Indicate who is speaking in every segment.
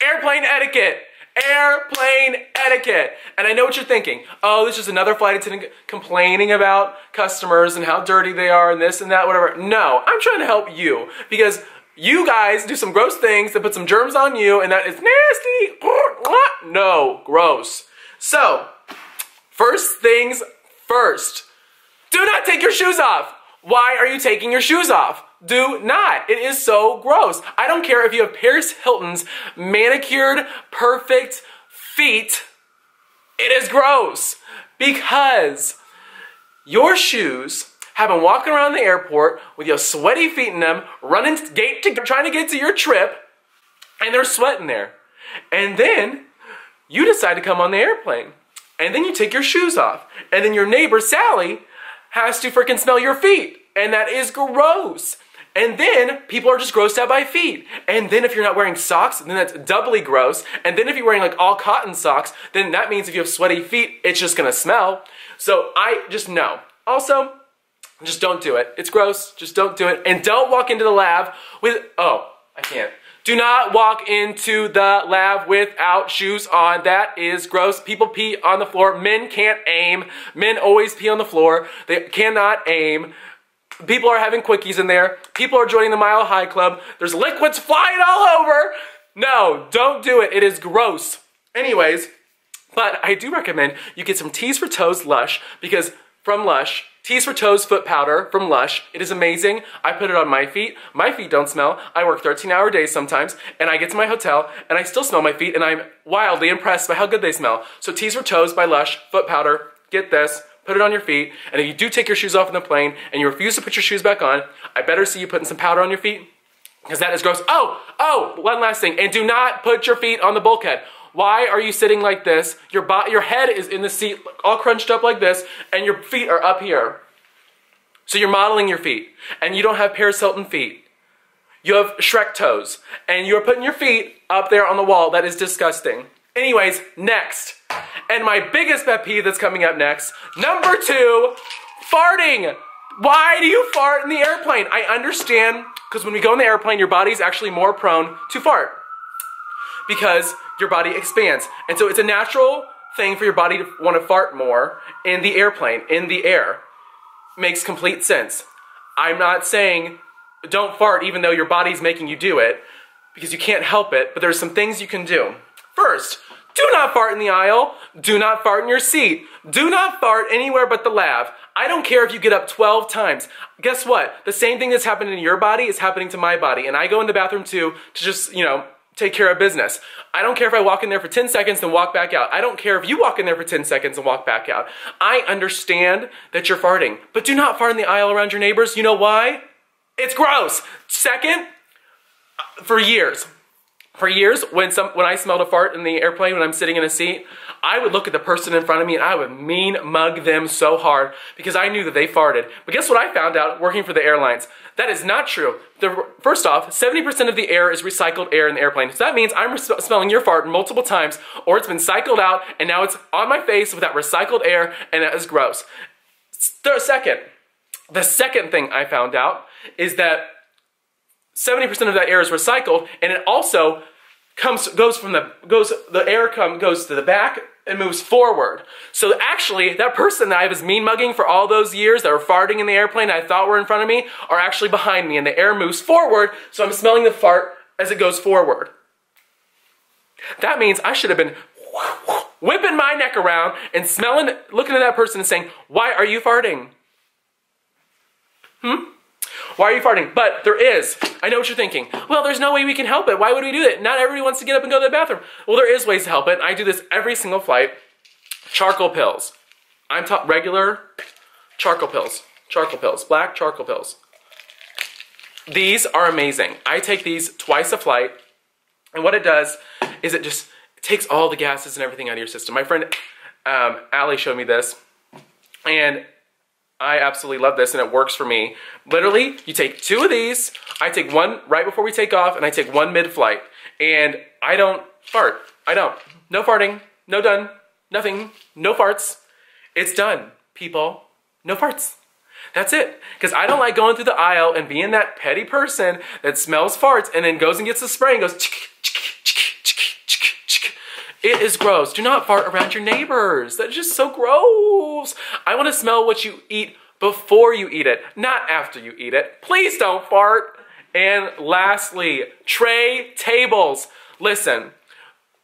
Speaker 1: Airplane etiquette. Airplane etiquette. And I know what you're thinking. Oh, this is another flight attendant complaining about customers and how dirty they are and this and that, whatever. No, I'm trying to help you because you guys do some gross things that put some germs on you and that is nasty. No, gross. So, first things first. Do not take your shoes off. Why are you taking your shoes off? Do not. It is so gross. I don't care if you have Paris Hilton's manicured, perfect feet. It is gross because your shoes have been walking around the airport with your sweaty feet in them, running trying to get to your trip, and they're sweating there. And then you decide to come on the airplane. And then you take your shoes off. And then your neighbor, Sally, has to freaking smell your feet. And that is gross. And then people are just grossed out by feet. And then if you're not wearing socks, then that's doubly gross. And then if you're wearing like all cotton socks, then that means if you have sweaty feet, it's just gonna smell. So I just know. Also, just don't do it. It's gross, just don't do it. And don't walk into the lab with, oh, I can't. Do not walk into the lab without shoes on. That is gross. People pee on the floor. Men can't aim. Men always pee on the floor. They cannot aim. People are having quickies in there. People are joining the Mile High Club. There's liquids flying all over. No, don't do it. It is gross. Anyways, but I do recommend you get some Tees for Toes Lush because from Lush, Tees for Toes foot powder from Lush. It is amazing. I put it on my feet. My feet don't smell. I work 13-hour days sometimes, and I get to my hotel, and I still smell my feet, and I'm wildly impressed by how good they smell. So Tees for Toes by Lush foot powder. Get this. Put it on your feet, and if you do take your shoes off in the plane and you refuse to put your shoes back on, I better see you putting some powder on your feet, because that is gross. Oh, one last thing, and do not put your feet on the bulkhead. Why are you sitting like this? Your head is in the seat, all crunched up like this, and your feet are up here. So you're modeling your feet, and you don't have Paris Hilton feet. You have Shrek toes, and you're putting your feet up there on the wall. That is disgusting. Anyways, next. And my biggest pet peeve that's coming up next, number 2, farting. Why do you fart in the airplane? I understand, because when we go in the airplane, your body's actually more prone to fart because your body expands. And so it's a natural thing for your body to want to fart more in the airplane, in the air. Makes complete sense. I'm not saying don't fart even though your body's making you do it, because you can't help it, but there's some things you can do. First, do not fart in the aisle. Do not fart in your seat. Do not fart anywhere but the lab. I don't care if you get up 12 times. Guess what? The same thing that's happening in your body is happening to my body. And I go in the bathroom too to just, take care of business. I don't care if I walk in there for 10 seconds and walk back out. I don't care if you walk in there for 10 seconds and walk back out. I understand that you're farting, but do not fart in the aisle around your neighbors. You know why? It's gross. Second, for years, when I smelled a fart in the airplane when I'm sitting in a seat, I would look at the person in front of me and I would mean mug them so hard because I knew that they farted. But guess what I found out working for the airlines? That is not true. First off, 70% of the air is recycled air in the airplane. So that means I'm smelling your fart multiple times, or it's been cycled out and now it's on my face with that recycled air, and that is gross. The second thing I found out is that 70% of that air is recycled, and it also goes to the back and moves forward. So actually, that person that I was mean mugging for all those years that were farting in the airplane I thought were in front of me are actually behind me, and the air moves forward, so I'm smelling the fart as it goes forward. That means I should have been whipping my neck around and looking at that person and saying, "Why are you farting? Why are you farting?" But there is. I know what you're thinking. Well, there's no way we can help it. Why would we do that? Not everybody wants to get up and go to the bathroom. Well, there is ways to help it. I do this every single flight. Charcoal pills. I'm talking regular charcoal pills. Charcoal pills. Black charcoal pills. These are amazing. I take these twice a flight. And what it does is it just takes all the gases and everything out of your system. My friend Allie showed me this. And I absolutely love this, and it works for me. Literally, you take 2 of these. I take one right before we take off, and I take one mid-flight. And I don't fart. I don't. No farting. No done. Nothing. No farts. It's done, people. No farts. That's it. Because I don't like going through the aisle and being that petty person that smells farts and then goes and gets the spray and goes, It is gross. Do not fart around your neighbors. That's just so gross. I want to smell what you eat before you eat it, not after you eat it. Please don't fart. And lastly, tray tables. Listen,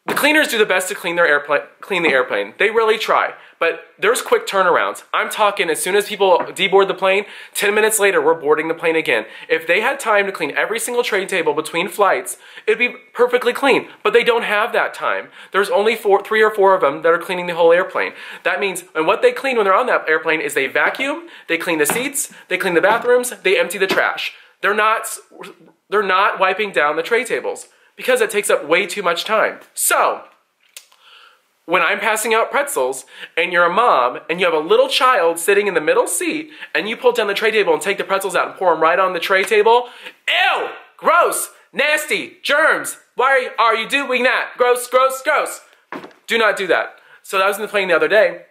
Speaker 1: the cleaners do the best to clean the airplane. They really try, but there's quick turnarounds. I'm talking as soon as people deboard the plane, 10 minutes later, we're boarding the plane again. If they had time to clean every single tray table between flights, it'd be perfectly clean, but they don't have that time. There's only 3 or 4 of them that are cleaning the whole airplane. That means, and what they clean when they're on that airplane is they vacuum, they clean the seats, they clean the bathrooms, they empty the trash. They're not wiping down the tray tables, because it takes up way too much time. So, when I'm passing out pretzels, and you're a mom, and you have a little child sitting in the middle seat, and you pull down the tray table and take the pretzels out and pour them right on the tray table, ew, gross, nasty, germs, why are you doing that? Gross, gross, gross. Do not do that. So I was in the plane the other day,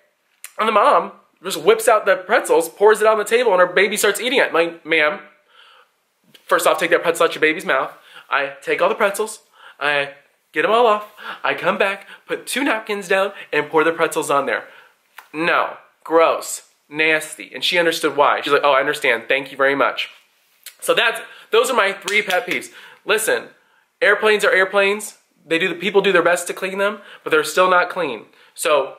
Speaker 1: and the mom just whips out the pretzels, pours it on the table, and her baby starts eating it. I'm like, ma'am, first off, take that pretzel out your baby's mouth. I take all the pretzels, I get them all off, I come back, put 2 napkins down, and pour the pretzels on there. No, gross, nasty. And she understood why. She's like, oh, I understand, thank you very much. So those are my 3 pet peeves. Listen, airplanes are airplanes. People do their best to clean them, but they're still not clean. So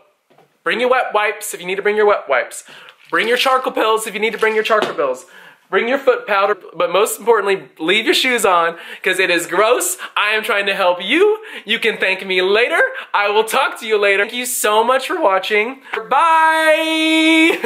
Speaker 1: bring your wet wipes if you need to bring your wet wipes. Bring your charcoal pills if you need to bring your charcoal pills. Bring your foot powder, but most importantly, leave your shoes on, because it is gross. I am trying to help you. You can thank me later. I will talk to you later. Thank you so much for watching. Bye!